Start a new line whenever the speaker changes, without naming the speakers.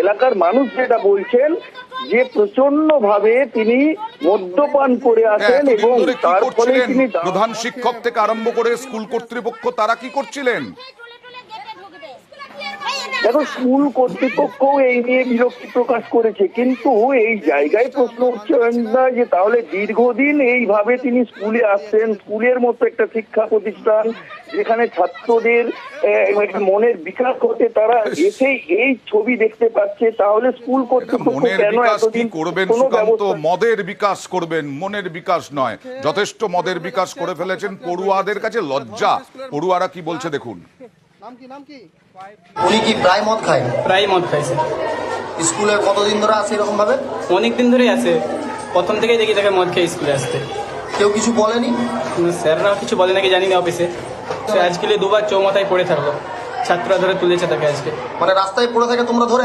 এলাকার মানুষ যেটা বলছেন যে প্রচন্ড ভাবে তিনি মদ্যপান করে আসেন এবং তার ফলে তিনি
প্রধান শিক্ষক থেকে আরম্ভ করে স্কুল কর্তৃপক্ষ তারা কি করছিলেন?
দেখো, স্কুল কর্তৃপক্ষ এই নিয়ে বিরক্তি প্রকাশ করেছে, কিন্তু এই জায়গায় প্রশ্ন উঠছে না যে তাহলে দীর্ঘদিন এইভাবে তিনি স্কুলে আসছেন, স্কুলের মতো একটা শিক্ষা প্রতিষ্ঠান যেখানে ছাত্রদের মনের বিকাশ ঘটে, তারা এসে এই ছবি দেখতে পাচ্ছে, তাহলে স্কুল কর্তৃপক্ষ
মনের
কেন
বিকাশ কি
এতদিন
করবেন
কোনো
সুকান্ত?
ব্যবস্থা?
মদের বিকাশ করবেন, মনের বিকাশ নয়। যথেষ্ট মদের বিকাশ করে ফেলেছেন। পড়ুয়াদের কাছে লজ্জা। পড়ুয়ারা কি বলছে দেখুন।
উনি কি প্রায় মদ খায়?
প্রায় মদ খাইছে।
স্কুলে কতদিন ধরে আছে এরকম ভাবে?
অনেকদিন ধরেই আছে, প্রথম থেকেই দেখি তাকে মদ খেয়ে স্কুলে আসতে।
কেউ কিছু বলেনি?
স্যাররাও কিছু বলে নাকি জানি না অফিসে। সে আজকে দুবার চৌমাথায় পড়ে থাকলো, ছাত্ররা ধরে তুলেছে তাকে আজকে।
মানে রাস্তায় পড়ে থাকে তোমরা ধরে